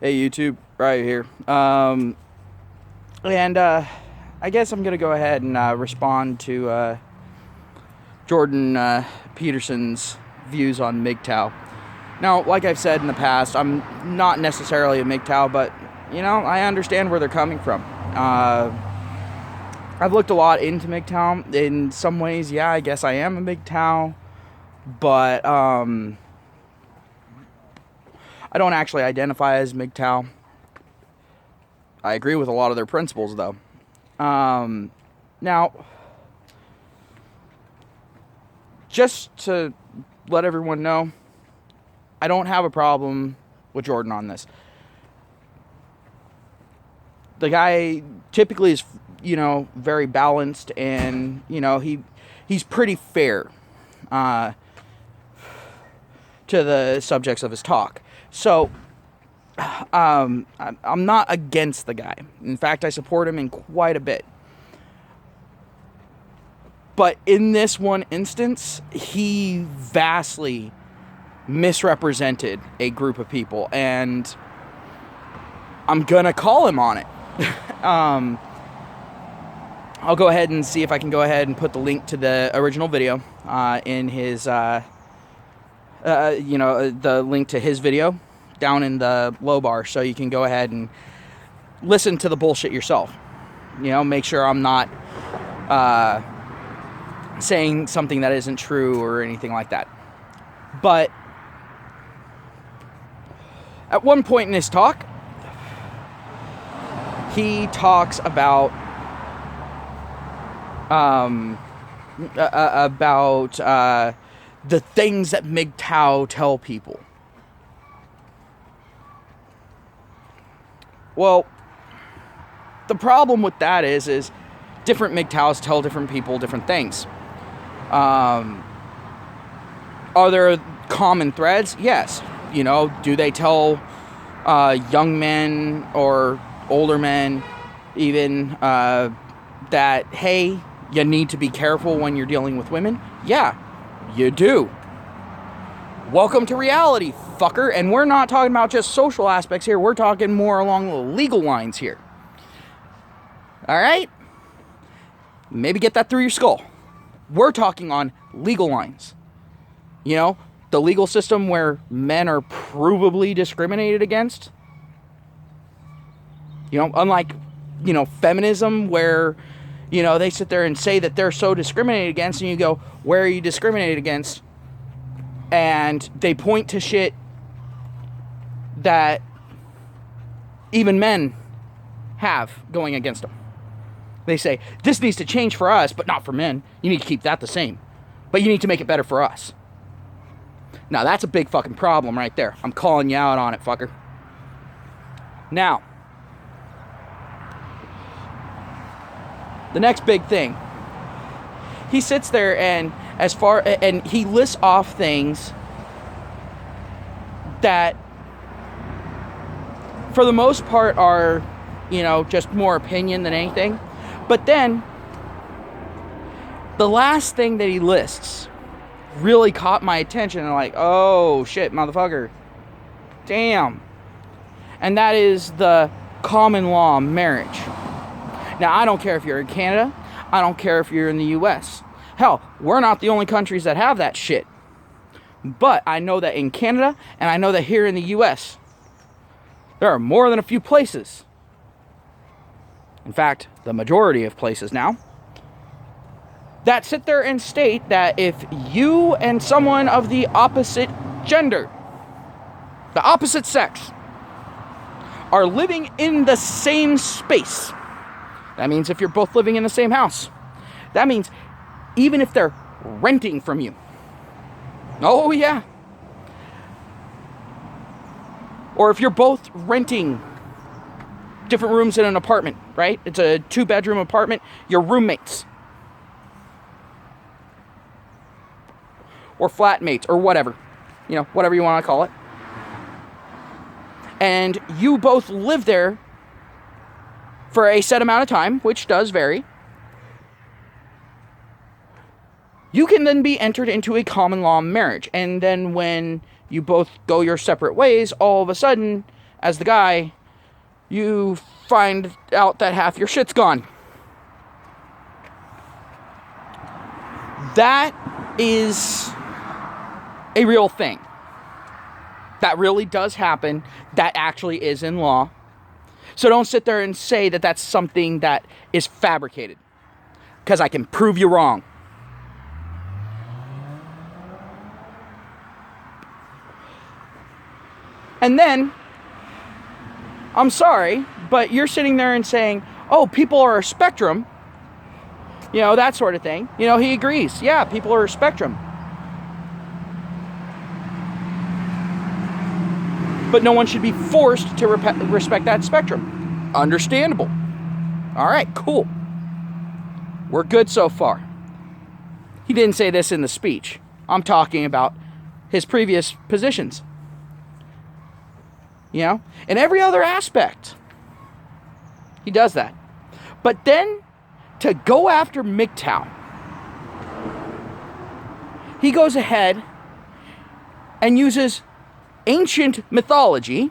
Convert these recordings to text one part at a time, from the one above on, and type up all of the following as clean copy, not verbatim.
Hey YouTube, right here. I guess I'm gonna go ahead and respond to Jordan Peterson's views on MGTOW. Now, like I've said in the past, I'm not necessarily a MGTOW, but you know, I understand where they're coming from. I've looked a lot into MGTOW. In some ways, yeah, I guess I am a MGTOW, but I don't actually identify as MGTOW. I agree with a lot of their principles, though. Now, just to let everyone know, I don't have a problem with Jordan on this. The guy typically is, you know, very balanced, and, you know, he's pretty fair to the subjects of his talk. So, I'm not against the guy. In fact, I support him in quite a bit. But in this one instance, he vastly misrepresented a group of people, and I'm gonna call him on it. I'll go ahead and see if I can go ahead and put the link to the original video in his, the link to his video down in the low bar, so you can go ahead and listen to the bullshit yourself. You know, make sure I'm not saying something that isn't true or anything like that. But at one point in his talk, he talks about the things that MGTOW tell people. Well, the problem with that is different MGTOWs tell different people different things. Are there common threads? Yes. You know, do they tell young men or older men even that, hey, you need to be careful when you're dealing with women? Yeah, you do. Welcome to reality, fucker. And we're not talking about just social aspects here. We're talking more along the legal lines here. All right? Maybe get that through your skull. We're talking on legal lines. You know, the legal system where men are provably discriminated against. You know, unlike, you know, feminism, where, you know, they sit there and say that they're so discriminated against, and you go, where are you discriminated against? And they point to shit that even men have going against them. They say, this needs to change for us, but not for men. You need to keep that the same. But you need to make it better for us. Now, that's a big fucking problem right there. I'm calling you out on it, fucker. Now, the next big thing. He sits there and he lists off things that, for the most part, are, you know, just more opinion than anything. But then, the last thing that he lists really caught my attention. And like, oh shit, motherfucker. Damn. And that is the common law marriage. Now, I don't care if you're in Canada. I don't care if you're in the US. Hell, we're not the only countries that have that shit. But I know that in Canada, and I know that here in the US, there are more than a few places. In fact, the majority of places now, that sit there and state that if you and someone of the opposite gender, the opposite sex, are living in the same space, that means if you're both living in the same house, that means even if they're renting from you. Oh, yeah. Or if you're both renting different rooms in an apartment, right? It's a 2-bedroom apartment. You're roommates. Or flatmates, or whatever. You know, whatever you want to call it. And you both live there for a set amount of time, which does vary. You can then be entered into a common law marriage. And then when you both go your separate ways, all of a sudden, as the guy, you find out that half your shit's gone. That is a real thing. That really does happen. That actually is in law. So don't sit there and say that that's something that is fabricated, because I can prove you wrong. And then, I'm sorry, but you're sitting there and saying, oh, people are a spectrum. You know, that sort of thing. You know, he agrees. Yeah, people are a spectrum. But no one should be forced to respect that spectrum. Understandable. All right, cool. We're good so far. He didn't say this in the speech. I'm talking about his previous positions. You know, in every other aspect, he does that. But then, to go after MGTOW, he goes ahead and uses ancient mythology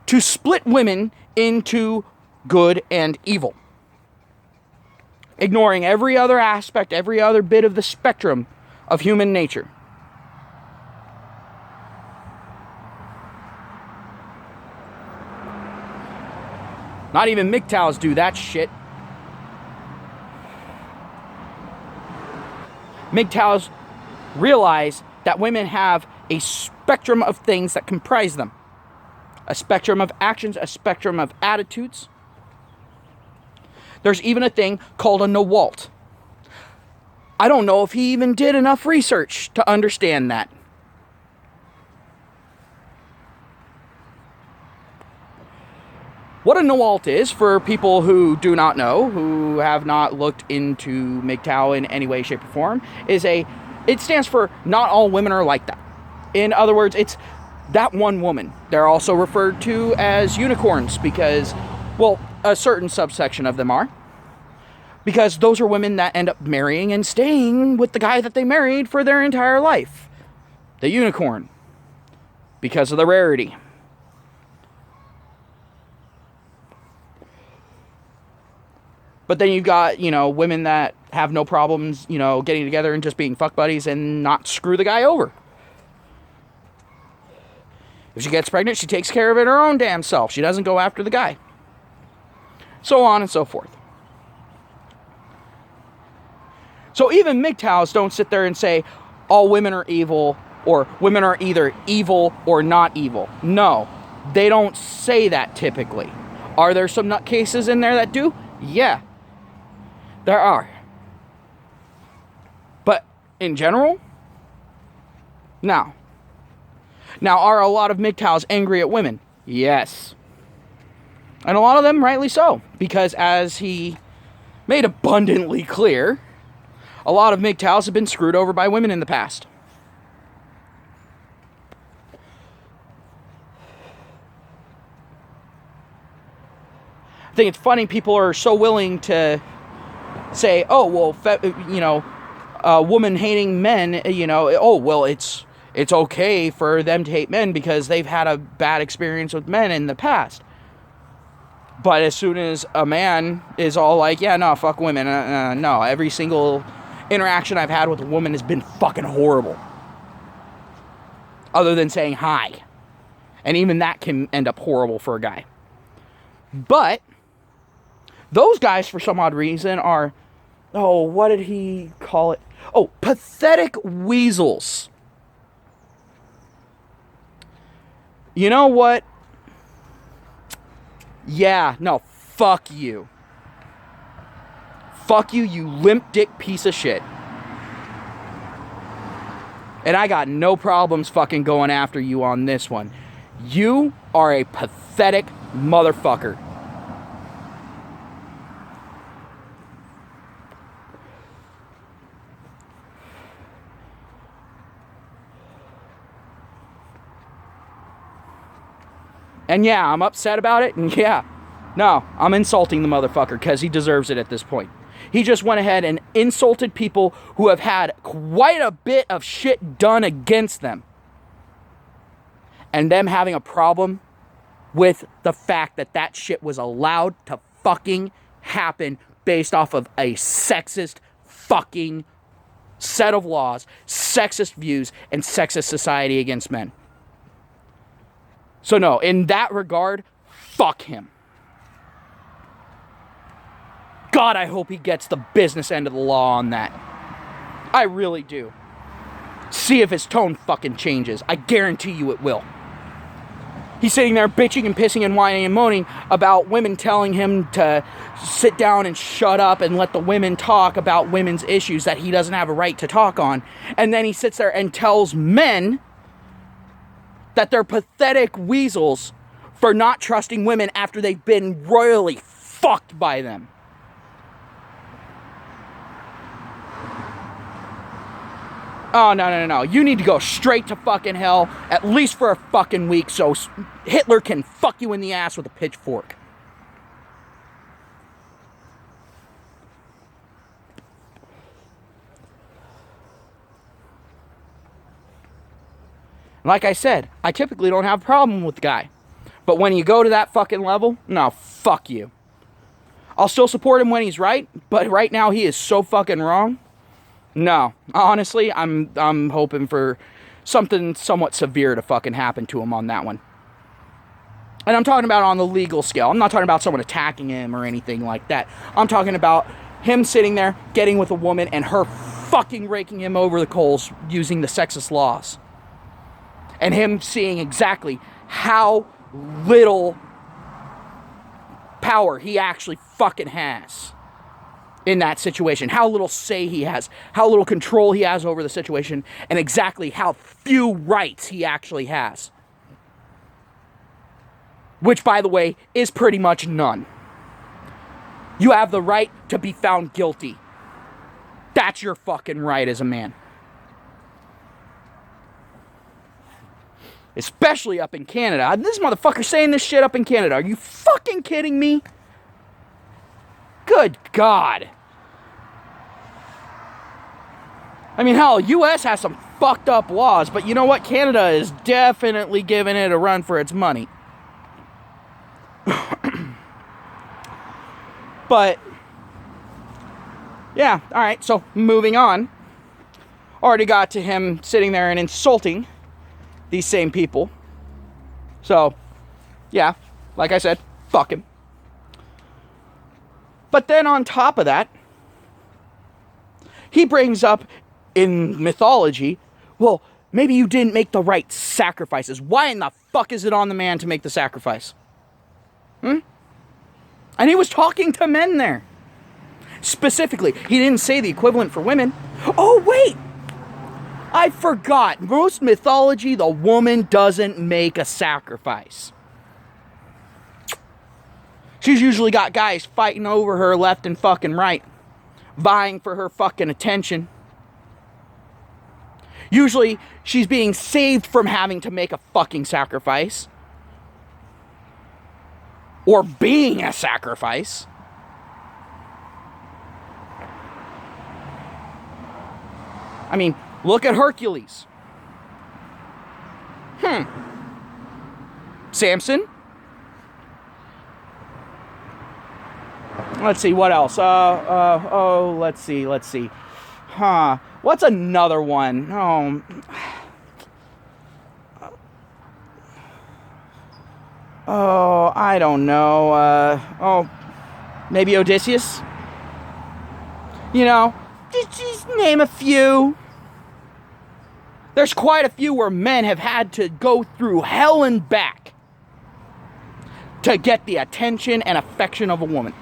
to split women into good and evil, ignoring every other aspect, every other bit of the spectrum of human nature. Not even MGTOWs do that shit. MGTOWs realize that women have a spectrum of things that comprise them. A spectrum of actions, a spectrum of attitudes. There's even a thing called a NWALT. I don't know if he even did enough research to understand that. What a NWALT is, for people who do not know, who have not looked into MGTOW in any way, shape, or form, it stands for not all women are like that. In other words, it's that one woman. They're also referred to as unicorns because, well, a certain subsection of them are. Because those are women that end up marrying and staying with the guy that they married for their entire life. The unicorn. Because of the rarity. But then you've got, you know, women that have no problems, you know, getting together and just being fuck buddies and not screw the guy over. If she gets pregnant, she takes care of it her own damn self. She doesn't go after the guy. So on and so forth. So even MGTOWs don't sit there and say, all women are evil, or women are either evil or not evil. No, they don't say that typically. Are there some nutcases in there that do? Yeah. There are. But in general, no. Now, are a lot of MGTOWs angry at women? Yes. And a lot of them rightly so. Because as he made abundantly clear, a lot of MGTOWs have been screwed over by women in the past. I think it's funny people are so willing to say, oh, well, woman-hating men, you know, oh, well, it's okay for them to hate men because they've had a bad experience with men in the past. But as soon as a man is all like, yeah, no, fuck women, no, every single interaction I've had with a woman has been fucking horrible. Other than saying hi. And even that can end up horrible for a guy. But those guys, for some odd reason, are, oh, what did he call it? Oh, pathetic weasels. You know what? Yeah, no, fuck you. Fuck you, you limp dick piece of shit. And I got no problems fucking going after you on this one. You are a pathetic motherfucker. And yeah, I'm upset about it. And yeah, no, I'm insulting the motherfucker because he deserves it at this point. He just went ahead and insulted people who have had quite a bit of shit done against them. and them having a problem with the fact that that shit was allowed to fucking happen based off of a sexist fucking set of laws, sexist views, and sexist society against men. So no, in that regard, fuck him. God, I hope he gets the business end of the law on that. I really do. See if his tone fucking changes. I guarantee you it will. He's sitting there bitching and pissing and whining and moaning about women telling him to sit down and shut up and let the women talk about women's issues that he doesn't have a right to talk on. And then he sits there and tells men that they're pathetic weasels for not trusting women after they've been royally fucked by them. Oh, no. You need to go straight to fucking hell, at least for a fucking week, so Hitler can fuck you in the ass with a pitchfork. Like I said, I typically don't have a problem with the guy. But when you go to that fucking level, no, fuck you. I'll still support him when he's right, but right now he is so fucking wrong. No, honestly, I'm hoping for something somewhat severe to fucking happen to him on that one. And I'm talking about on the legal scale. I'm not talking about someone attacking him or anything like that. I'm talking about him sitting there, getting with a woman, and her fucking raking him over the coals using the sexist laws. And him seeing exactly how little power he actually fucking has in that situation, how little say he has, how little control he has over the situation, and exactly how few rights he actually has. Which, by the way, is pretty much none. You have the right to be found guilty. That's your fucking right as a man. Especially up in Canada. This motherfucker saying this shit up in Canada. Are you fucking kidding me? Good God. I mean, hell, U.S. has some fucked up laws, but you know what? Canada is definitely giving it a run for its money. But, yeah, alright, so moving on. Already got to him sitting there and insulting these same people. So, yeah, like I said, fuck him. But then on top of that, he brings up in mythology, well, maybe you didn't make the right sacrifices. Why in the fuck is it on the man to make the sacrifice? And he was talking to men there. Specifically, he didn't say the equivalent for women. Oh, wait! I forgot. Most mythology, the woman doesn't make a sacrifice. She's usually got guys fighting over her left and fucking right, vying for her fucking attention. Usually, she's being saved from having to make a fucking sacrifice. Or being a sacrifice. I mean, look at Hercules. Samson. Let's see, what else? Let's see. What's another one? I don't know. Maybe Odysseus? You know, just name a few. There's quite a few where men have had to go through hell and back to get the attention and affection of a woman.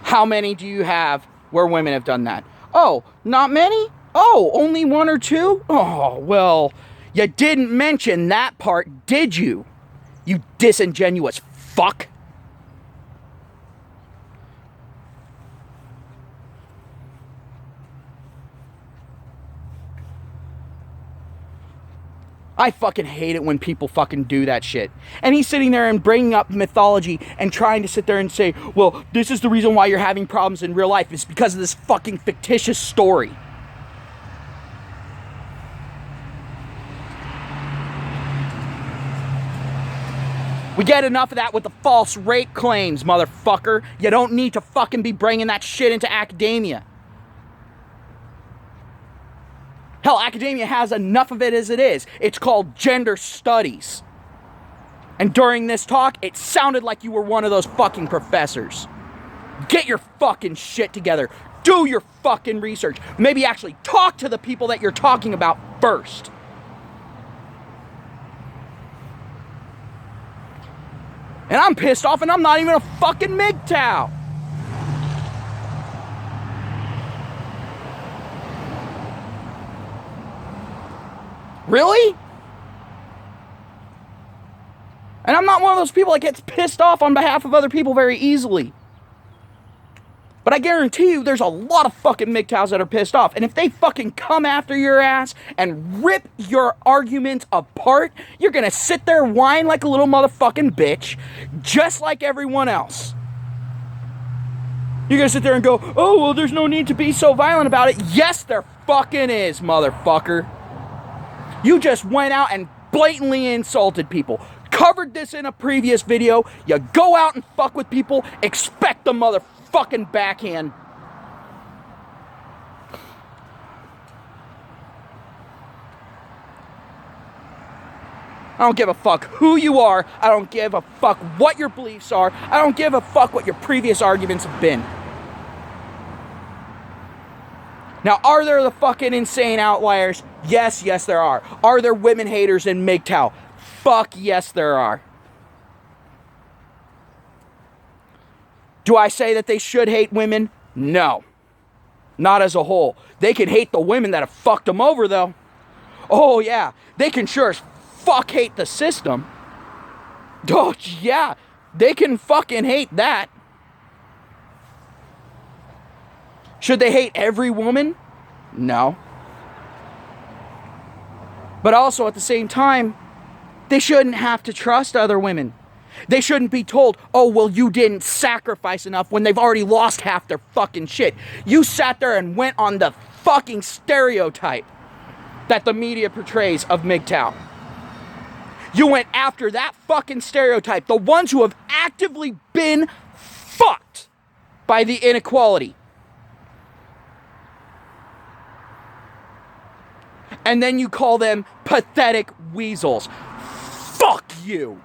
How many do you have where women have done that? Oh, not many? Oh, only one or two? Oh, well, you didn't mention that part, did you? You disingenuous fuck. I fucking hate it when people fucking do that shit. And he's sitting there and bringing up mythology and trying to sit there and say, well, this is the reason why you're having problems in real life. It's because of this fucking fictitious story. We get enough of that with the false rape claims, motherfucker. You don't need to fucking be bringing that shit into academia. Hell, academia has enough of it as it is. It's called gender studies. And during this talk, it sounded like you were one of those fucking professors. Get your fucking shit together. Do your fucking research. Maybe actually talk to the people that you're talking about first. And I'm pissed off and I'm not even a fucking MGTOW. Really? And I'm not one of those people that gets pissed off on behalf of other people very easily. But I guarantee you there's a lot of fucking MGTOWs that are pissed off. And if they fucking come after your ass and rip your argument apart, you're gonna sit there and whine like a little motherfucking bitch, just like everyone else. You're gonna sit there and go, oh, well, there's no need to be so violent about it. Yes, there fucking is, motherfucker. You just went out and blatantly insulted people. Covered this in a previous video. You go out and fuck with people, expect the motherfucking backhand. I don't give a fuck who you are. I don't give a fuck what your beliefs are. I don't give a fuck what your previous arguments have been. Now, are there the fucking insane outliers? Yes, yes there are. Are there women haters in MGTOW? Fuck yes there are. Do I say that they should hate women? No. Not as a whole. They can hate the women that have fucked them over though. Oh yeah, they can sure as fuck hate the system. Oh yeah, they can fucking hate that. Should they hate every woman? No. But also at the same time, they shouldn't have to trust other women. They shouldn't be told, oh, well, you didn't sacrifice enough when they've already lost half their fucking shit. You sat there and went on the fucking stereotype that the media portrays of MGTOW. You went after that fucking stereotype. The ones who have actively been fucked by the inequality. And then you call them pathetic weasels. Fuck you.